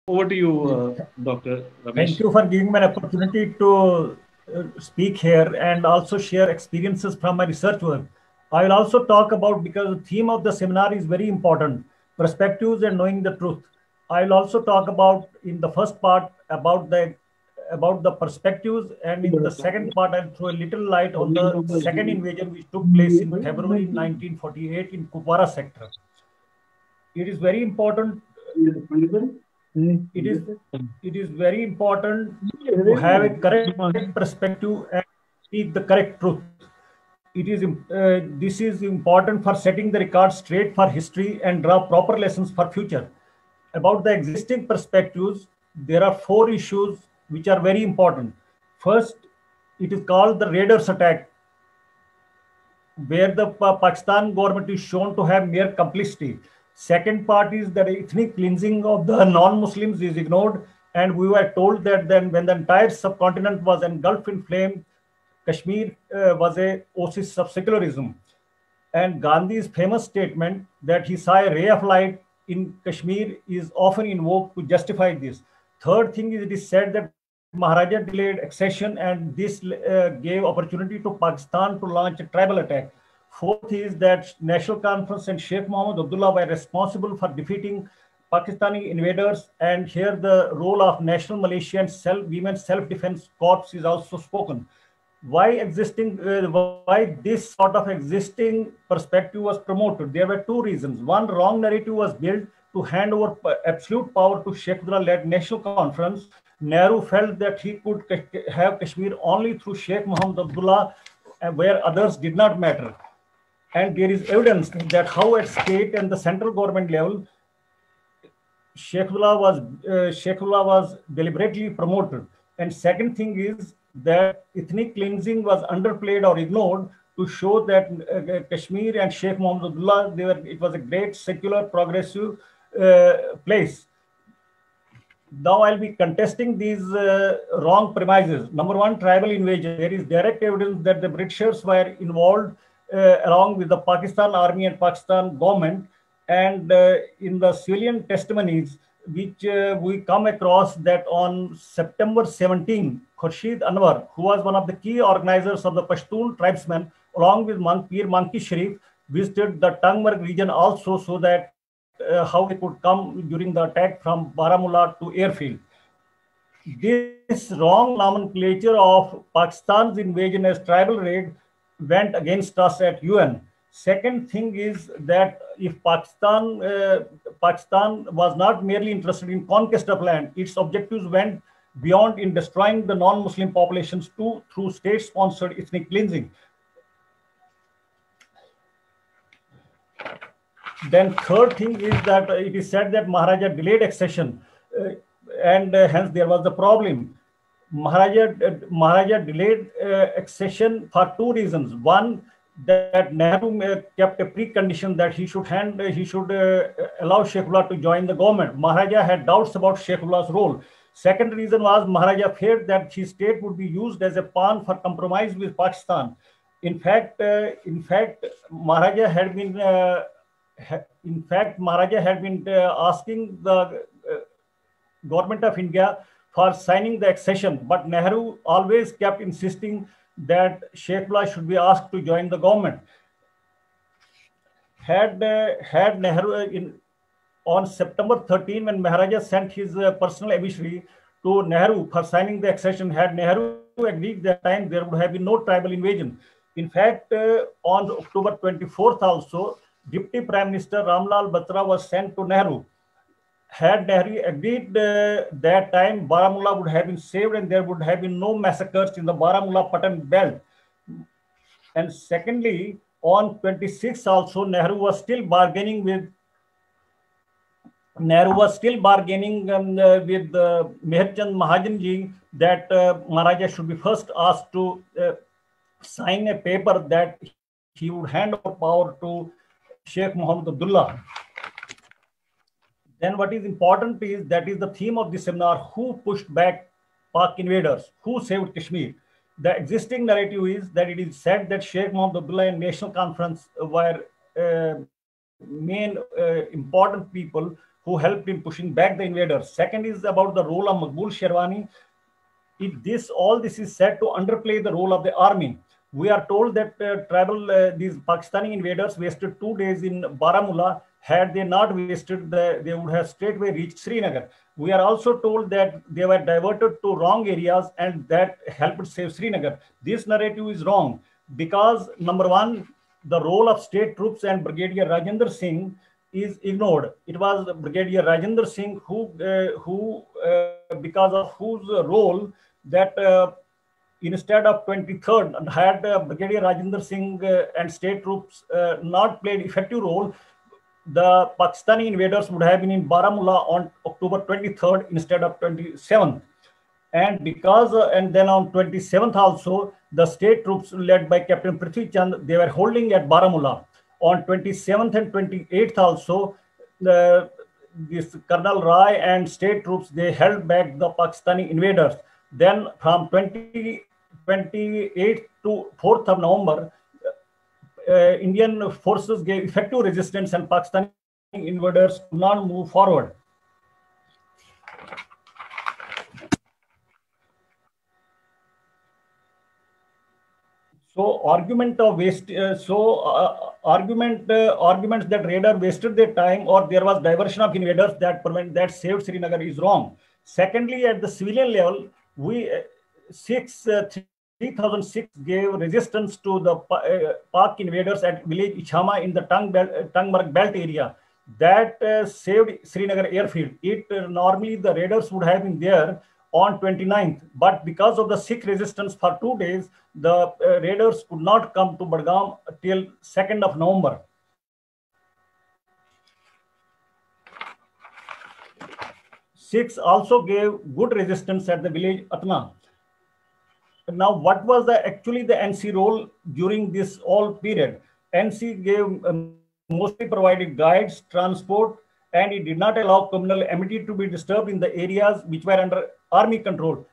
Over to you, Dr. Thank Ramesh. you for giving me an opportunity to speak here and also share experiences from my research work. I will also talk about, because the theme of the seminar is very important, perspectives and knowing the truth. I will also talk about in the first part about the perspectives, and in the second part I'll throw a little light on the second invasion which took place in February 1948 in Kupwara sector. It is very important it is it is very important to have a correct perspective and speak the correct truth. This is important for setting the record straight for history and draw proper lessons for future. About the existing perspectives, there are four issues which are very important. First, it is called the Raiders attack, where the Pakistan government is shown to have mere complicity. Second part is that ethnic cleansing of the non-Muslims is ignored, and we were told that then when the entire subcontinent was engulfed in flame, Kashmir was a oasis of secularism. And Gandhi's famous statement that he saw a ray of light in Kashmir is often invoked to justify this. Third thing is, it is said that Maharaja delayed accession, and this gave opportunity to Pakistan to launch a tribal attack. Fourth is that National Conference and Sheikh Mohammed Abdullah were responsible for defeating Pakistani invaders, and here the role of national militia and women's self-defense corps is also spoken. Why this sort of existing perspective was promoted? There were two reasons. One, wrong narrative was built to hand over absolute power to Sheikh Abdullah led national conference. Nehru felt that he could have Kashmir only through Sheikh Mohammed Abdullah, where others did not matter. And there is evidence that how at state and the central government level Sheikh Abdullah was deliberately promoted. And second thing is that ethnic cleansing was underplayed or ignored to show that Kashmir and Sheikh Mohammed Abdullah, it was a great secular progressive place. Now I'll be contesting these wrong premises. Number one, tribal invasion. There is direct evidence that the Britishers were involved along with the Pakistan army and Pakistan government. And in the civilian testimonies, which we come across, that on September 17, Khurshid Anwar, who was one of the key organizers of the Pashtun tribesmen, along with Pir Manki Sharif, visited the Tangmarg region also, so that how they could come during the attack from Baramulla to airfield. This wrong nomenclature of Pakistan's invasion as tribal raid went against us at UN. Second thing is that if Pakistan was not merely interested in conquest of land, its objectives went beyond in destroying the non-Muslim populations too through state-sponsored ethnic cleansing. Then third thing is that it is said that Maharaja delayed accession, and hence there was the problem. Maharaja delayed accession for two reasons. One, that Nehru kept a precondition that he should allow Sheikh Abdullah to join the government. Maharaja had doubts about Sheikh Abdullah's role. Second reason was Maharaja feared that his state would be used as a pawn for compromise with Pakistan. In fact, Maharaja had been asking the government of India for signing the accession, but Nehru always kept insisting that Sheikh Abdullah should be asked to join the government. Had Nehru on September 13, when Maharaja sent his personal emissary to Nehru for signing the accession, had Nehru agreed that time, there would have been no tribal invasion. In fact, on October 24th also, Deputy Prime Minister Ramlal Batra was sent to Nehru. Had Nehru agreed that time, Baramulla would have been saved and there would have been no massacres in the Baramulla-Patan belt. And secondly, on 26th also, Nehru was still bargaining with Meherchand Mahajanji that Maharaja should be first asked to sign a paper that he would hand over power to Sheikh Mohammed Abdullah. Then what is important is, that is the theme of this seminar: who pushed back Pak invaders, who saved Kashmir. The existing narrative is that it is said that Sheikh Mohammed Abdullah and National Conference were main important people who who helped in pushing back the invaders. Second is about the role of Maqbool Sherwani. All this is said to underplay the role of the army. We are told that these Pakistani invaders wasted 2 days in Baramulla. Had they not wasted, they would have straightway reached Srinagar. We are also told that they were diverted to wrong areas and that helped save Srinagar. This narrative is wrong because, number one, the role of state troops and Brigadier Rajendra Singh is ignored. It was Brigadier Rajendra Singh who because of whose role that instead of 23rd, had Brigadier Rajendra Singh and state troops not played effective role, the Pakistani invaders would have been in Baramulla on October 23rd instead of 27th. And because, and then on 27th also, the state troops led by Captain Prithvi Chand, they were holding at Baramulla. On 27th and 28th also, this Colonel Rai and state troops, they held back the Pakistani invaders. Then from 28th to 4th of November, Indian forces gave effective resistance and Pakistani invaders could not move forward. So arguments that raider wasted their time or there was diversion of invaders that saved Srinagar is wrong. Secondly, at the civilian level, 3006 gave resistance to the Pak invaders at village Ichhama in the Tangmarg belt area. That saved Srinagar airfield. Normally the raiders would have been there on 29th, but because of the Sikh resistance for 2 days, the raiders could not come to Badgam till 2nd of November. Sikhs also gave good resistance at the village Atna. Now, what was actually the NC role during this all period? NC gave mostly provided guides, transport, and it did not allow communal amity to be disturbed in the areas which were under army control.